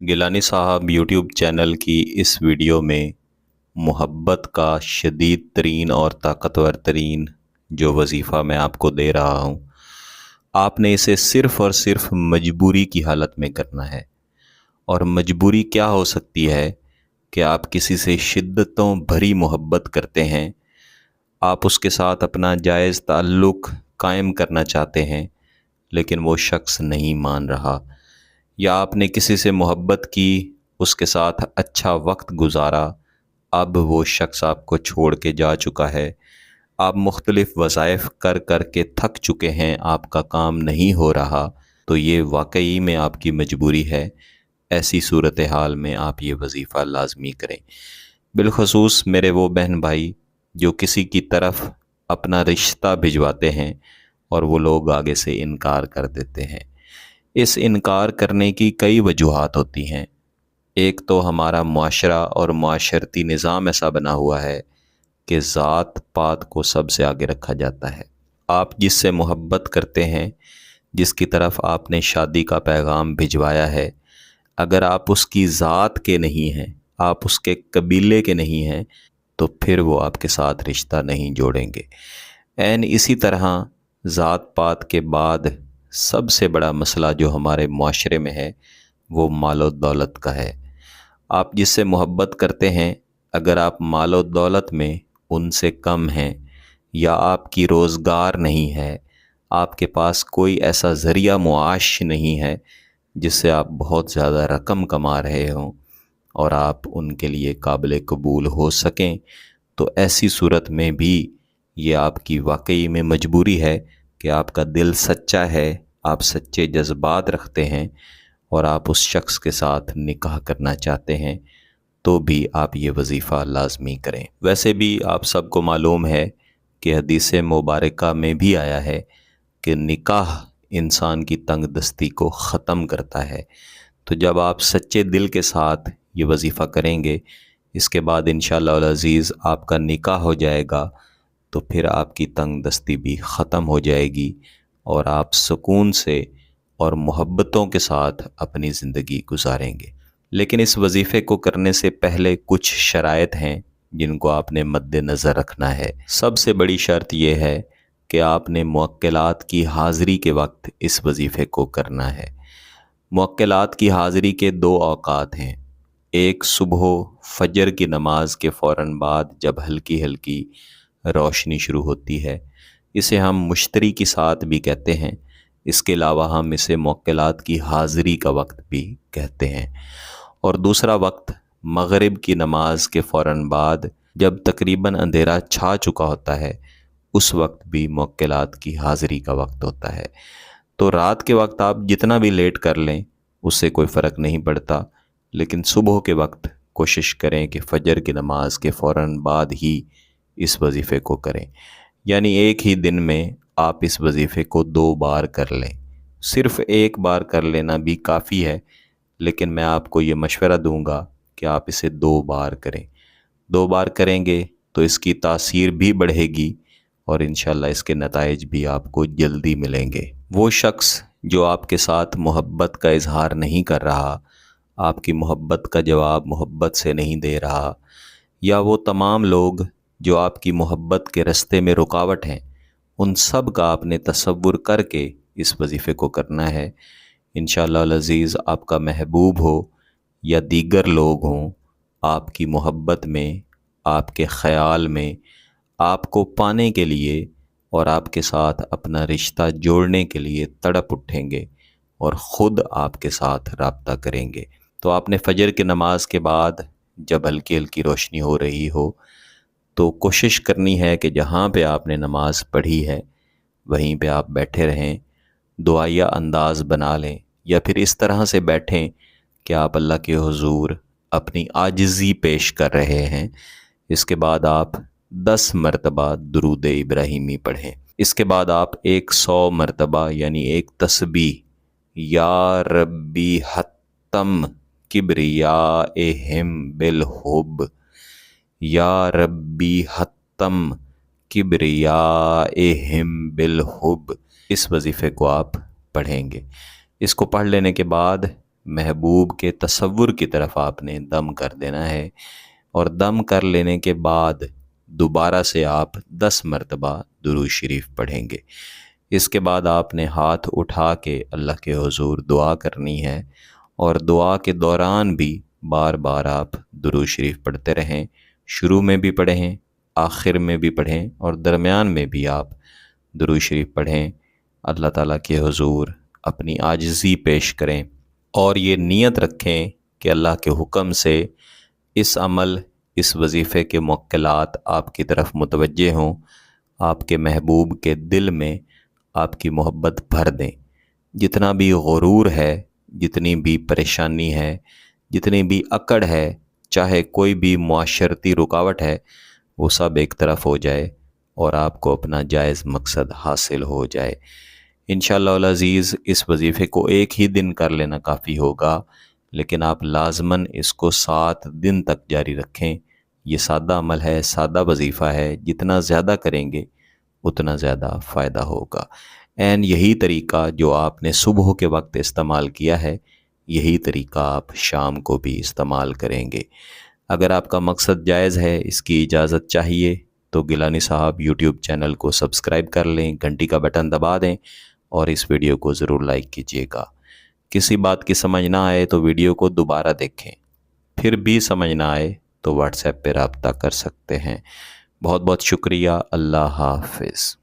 गिलानी साहब YouTube channel की इस वीडियो में मोहब्बत का शदीद तरीन और ताकतवर तरीन जो वजीफ़ा मैं आपको दे रहा हूँ, आपने इसे सिर्फ़ और सिर्फ़ मजबूरी की हालत में करना है। और मजबूरी क्या हो सकती है कि आप किसी से शिद्दतों भरी मोहब्बत करते हैं, आप उसके साथ अपना जायज़ ताल्लुक़ कायम करना चाहते हैं, लेकिन वो शख्स नहीं मान रहा, या आपने किसी से मोहब्बत की, उसके साथ अच्छा वक्त गुजारा, अब वो शख्स आपको छोड़ के जा चुका है, आप मुख्तलिफ़ वज़ाइफ कर कर के थक चुके हैं, आपका काम नहीं हो रहा, तो ये वाकई में आपकी मजबूरी है। ऐसी सूरत हाल में आप ये वजीफ़ा लाज़मी करें। बिलख़ुसूस मेरे वो बहन भाई जो किसी की तरफ अपना रिश्ता भिजवाते हैं और वो लोग आगे से इनकार कर देते हैं। इस इनकार करने की कई वजूहात होती हैं। एक तो हमारा मुआशरा और मुआशरती निज़ाम ऐसा बना हुआ है कि ज़ात पात को सबसे आगे रखा जाता है। आप जिससे मोहब्बत करते हैं, जिसकी तरफ आपने शादी का पैगाम भिजवाया है, अगर आप उसकी ज़ात के नहीं हैं, आप उसके कबीले के नहीं हैं, तो फिर वो आपके साथ रिश्ता नहीं जोड़ेंगे। एन इसी तरह ज़ात पात के बाद सबसे बड़ा मसला जो हमारे मुआशरे में है वो मालो दौलत का है। आप जिससे मोहब्बत करते हैं, अगर आप मालो दौलत में उनसे कम हैं, या आपकी रोज़गार नहीं है, आपके पास कोई ऐसा ज़रिया मुआश नहीं है जिससे आप बहुत ज़्यादा रकम कमा रहे हों और आप उनके लिए काबिल कबूल हो सकें, तो ऐसी सूरत में भी ये आपकी वाकई में मजबूरी है कि आपका दिल सच्चा है, आप सच्चे जज्बात रखते हैं और आप उस शख्स के साथ निकाह करना चाहते हैं, तो भी आप ये वजीफ़ा लाज़मी करें। वैसे भी आप सबको मालूम है कि हदीस मुबारका में भी आया है कि निकाह इंसान की तंग दस्ती को ख़त्म करता है। तो जब आप सच्चे दिल के साथ ये वजीफ़ा करेंगे, इसके बाद इंशाअल्लाह अज़ीज़ आपका निकाह हो जाएगा, तो फिर आपकी तंग दस्ती भी ख़त्म हो जाएगी और आप सुकून से और मोहब्बतों के साथ अपनी ज़िंदगी गुजारेंगे। लेकिन इस वजीफ़े को करने से पहले कुछ शराइत हैं जिनको आपने मद्देनज़र रखना है। सबसे बड़ी शर्त यह है कि आपने मुअक्किलात की हाज़िरी के वक्त इस वजीफ़े को करना है। मुअक्किलात की हाज़िरी के दो औक़ात हैं। एक सुबह फ़जर की नमाज के फ़ौरन बाद जब हल्की हल्की रोशनी शुरू होती है, इसे हम मुश्तरी की साथ भी कहते हैं। इसके अलावा हम इसे मुअक्किलात की हाज़िरी का वक्त भी कहते हैं। और दूसरा वक्त मग़रिब की नमाज के फ़ौरन बाद जब तकरीबन अंधेरा छा चुका होता है, उस वक्त भी मुअक्किलात की हाज़िरी का वक्त होता है। तो रात के वक्त आप जितना भी लेट कर लें उससे कोई फ़र्क नहीं पड़ता, लेकिन सुबह के वक्त कोशिश करें कि फ़जर की नमाज के फ़ौरन बाद ही इस वजीफ़े को करें। यानी एक ही दिन में आप इस वजीफ़े को 2 बार कर लें। सिर्फ़ एक बार कर लेना भी काफ़ी है, लेकिन मैं आपको ये मशवरा दूंगा कि आप इसे 2 बार करें। 2 बार करेंगे तो इसकी तासीर भी बढ़ेगी और इंशाअल्लाह इसके नताइज भी आपको जल्दी मिलेंगे। वो शख्स जो आपके साथ मोहब्बत का इजहार नहीं कर रहा, आपकी मोहब्बत का जवाब मोहब्बत से नहीं दे रहा, या वो तमाम लोग जो आपकी मोहब्बत के रास्ते में रुकावट हैं, उन सब का आपने तसव्वुर करके इस वजीफ़े को करना है। इंशाअल्लाह अज़ीज़ आपका महबूब हो या दीगर लोग हों, आपकी मोहब्बत में, आपके ख़याल में, आपको पाने के लिए और आपके साथ अपना रिश्ता जोड़ने के लिए तड़प उठेंगे और ख़ुद आपके साथ राब्ता करेंगे। तो आपने फ़जर की नमाज के बाद जब हल्की हल्की रोशनी हो रही हो, तो कोशिश करनी है कि जहाँ पे आपने नमाज पढ़ी है वहीं पे आप बैठे रहें, दुआया अंदाज़ बना लें, या फिर इस तरह से बैठें कि आप अल्लाह के हुज़ूर अपनी आजिज़ी पेश कर रहे हैं। इसके बाद आप 10 मरतबा दुरूद इब्राहिमी पढ़ें। इसके बाद आप 100 मरतबा यानी एक तस्बीह या रब्बी हत्तम किब्रिया एहिम बिल हुब, या रब्बी हत्तम किब्रिया एहिम बिल हुब, इस वजीफ़े को आप पढ़ेंगे। इसको पढ़ लेने के बाद محبوب کے تصور کی طرف آپ نے دم کر دینا ہے، اور دم کر لینے کے بعد دوبارہ سے آپ 10 مرتبہ درود شریف پڑھیں گے۔ اس کے بعد آپ نے ہاتھ اٹھا کے اللہ کے حضور دعا کرنی ہے، اور دعا کے دوران بھی بار بار آپ درود شریف پڑھتے رہیں، شروع میں بھی پڑھیں، آخر میں بھی پڑھیں، اور درمیان میں بھی آپ درود شریف پڑھیں، اللہ تعالیٰ کے حضور اپنی عاجزی پیش کریں، اور یہ نیت رکھیں کہ اللہ کے حکم سے اس عمل، اس وظیفے کے موکلات آپ کی طرف متوجہ ہوں، آپ کے محبوب کے دل میں آپ کی محبت بھر دیں۔ جتنا بھی غرور ہے، جتنی بھی پریشانی ہے، جتنی بھی اکڑ ہے، چاہے کوئی بھی معاشرتی رکاوٹ ہے، وہ سب ایک طرف ہو جائے اور آپ کو اپنا جائز مقصد حاصل ہو جائے۔ انشاءاللہ العزیز اس وظیفے کو ایک ہی دن کر لینا کافی ہوگا، لیکن آپ لازماً اس کو 7 دن تک جاری رکھیں۔ یہ سادہ عمل ہے، سادہ وظیفہ ہے، جتنا زیادہ کریں گے اتنا زیادہ فائدہ ہوگا۔ عین یہی طریقہ جو آپ نے صبح کے وقت استعمال کیا ہے، یہی طریقہ آپ شام کو بھی استعمال کریں گے۔ اگر آپ کا مقصد جائز ہے، اس کی اجازت چاہیے، تو گیلانی صاحب یوٹیوب چینل کو سبسکرائب کر لیں، گھنٹی کا بٹن دبا دیں، اور اس ویڈیو کو ضرور لائک کیجیے گا۔ کسی بات کی سمجھ نہ آئے تو ویڈیو کو دوبارہ دیکھیں، پھر بھی سمجھ نہ آئے تو واٹس ایپ پہ رابطہ کر سکتے ہیں۔ بہت بہت شکریہ۔ اللہ حافظ۔